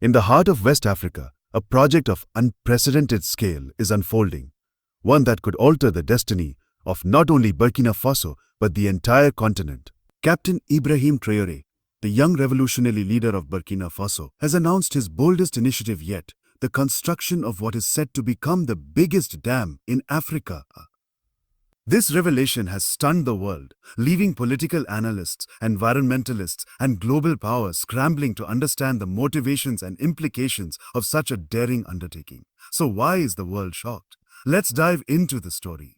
In the heart of West Africa, a project of unprecedented scale is unfolding, one that could alter the destiny of not only Burkina Faso but the entire continent. Captain Ibrahim Traoré, the young revolutionary leader of Burkina Faso, has announced his boldest initiative yet, the construction of what is said to become the biggest dam in Africa. This revelation has stunned the world, leaving political analysts, environmentalists, and global powers scrambling to understand the motivations and implications of such a daring undertaking. So why is the world shocked? Let's dive into the story.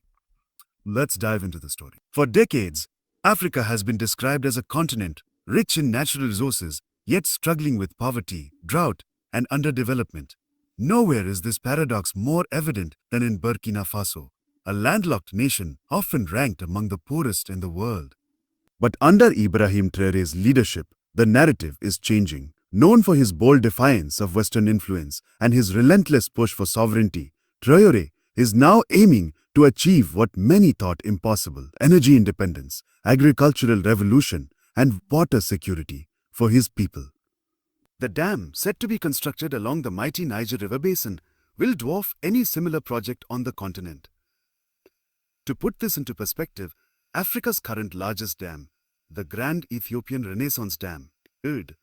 For decades, Africa has been described as a continent rich in natural resources, yet struggling with poverty, drought, and underdevelopment. Nowhere is this paradox more evident than in Burkina Faso, a landlocked nation often ranked among the poorest in the world. But under Ibrahim Traoré's leadership, the narrative is changing. Known for his bold defiance of Western influence and his relentless push for sovereignty, Traoré is now aiming to achieve what many thought impossible: energy independence, agricultural revolution, and water security for his people. The dam, set to be constructed along the mighty Niger River basin, will dwarf any similar project on the continent. To put this into perspective, Africa's current largest dam, the Grand Ethiopian Renaissance Dam, ERD,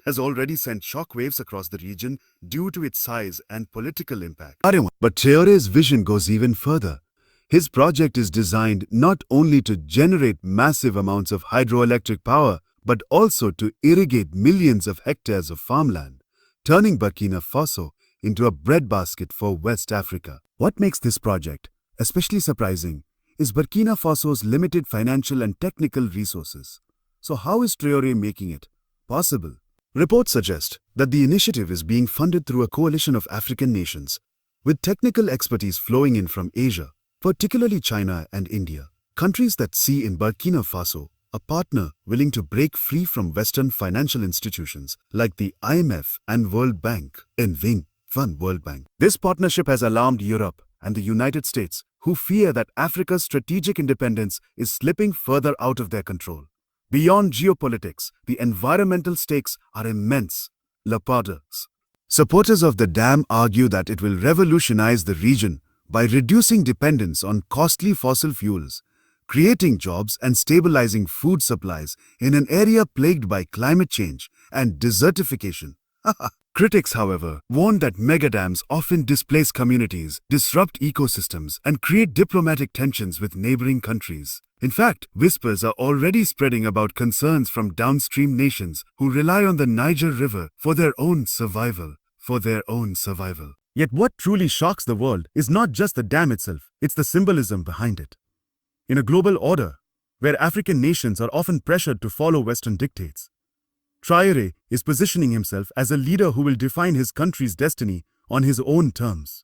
has already sent shockwaves across the region due to its size and political impact. But Traoré's vision goes even further. His project is designed not only to generate massive amounts of hydroelectric power, but also to irrigate millions of hectares of farmland, turning Burkina Faso into a breadbasket for West Africa. What makes this project especially surprising is Burkina Faso's limited financial and technical resources. So how is Traoré making it possible? Reports suggest that the initiative is being funded through a coalition of African nations, with technical expertise flowing in from Asia, particularly China and India, countries that see in Burkina Faso a partner willing to break free from Western financial institutions like the IMF and World Bank. This partnership has alarmed Europe and the United States, who fear that Africa's strategic independence is slipping further out of their control. Beyond geopolitics, the environmental stakes are immense. Supporters of the dam argue that it will revolutionize the region by reducing dependence on costly fossil fuels, creating jobs and stabilizing food supplies in an area plagued by climate change and desertification. Critics, however, warn that megadams often displace communities, disrupt ecosystems, and create diplomatic tensions with neighboring countries. In fact, whispers are already spreading about concerns from downstream nations who rely on the Niger River for their own survival. Yet what truly shocks the world is not just the dam itself, it's the symbolism behind it. In a global order, where African nations are often pressured to follow Western dictates, Traoré is positioning himself as a leader who will define his country's destiny on his own terms.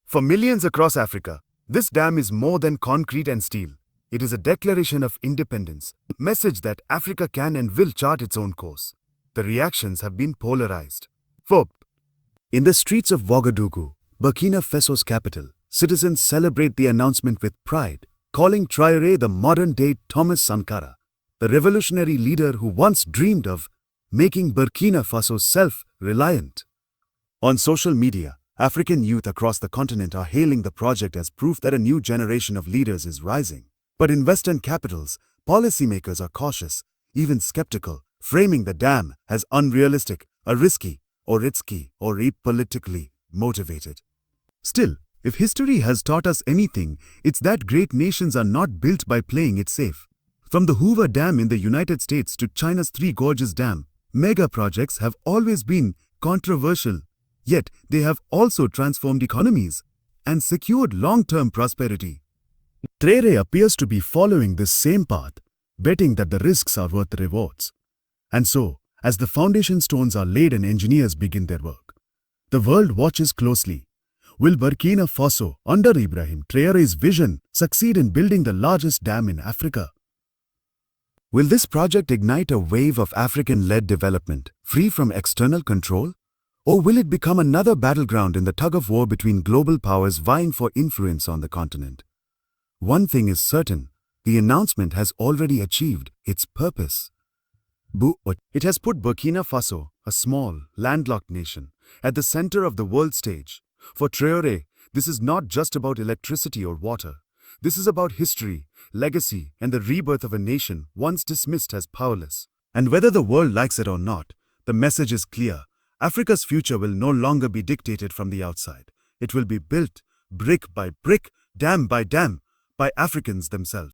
For millions across Africa, this dam is more than concrete and steel. It is a declaration of independence, a message that Africa can and will chart its own course. The reactions have been polarized. In the streets of Ouagadougou, Burkina Faso's capital, citizens celebrate the announcement with pride, calling Traoré the modern-day Thomas Sankara, the revolutionary leader who once dreamed of making Burkina Faso self-reliant. On social media, African youth across the continent are hailing the project as proof that a new generation of leaders is rising. But in Western capitals, policymakers are cautious, even skeptical, framing the dam as unrealistic, risky, or politically motivated. Still, if history has taught us anything, it's that great nations are not built by playing it safe. From the Hoover Dam in the United States to China's Three Gorges Dam, mega projects have always been controversial, yet they have also transformed economies and secured long-term prosperity. Traoré appears to be following this same path, betting that the risks are worth the rewards. And so, as the foundation stones are laid and engineers begin their work, the world watches closely. Will Burkina Faso, under Ibrahim Traoré's vision, succeed in building the largest dam in Africa? Will this project ignite a wave of African-led development, free from external control? Or will it become another battleground in the tug-of-war between global powers vying for influence on the continent? One thing is certain, the announcement has already achieved its purpose. It has put Burkina Faso, a small, landlocked nation, at the center of the world stage. For Traoré, this is not just about electricity or water. This is about history, legacy, and the rebirth of a nation once dismissed as powerless. And whether the world likes it or not, the message is clear. Africa's future will no longer be dictated from the outside. It will be built, brick by brick, dam by dam, by Africans themselves.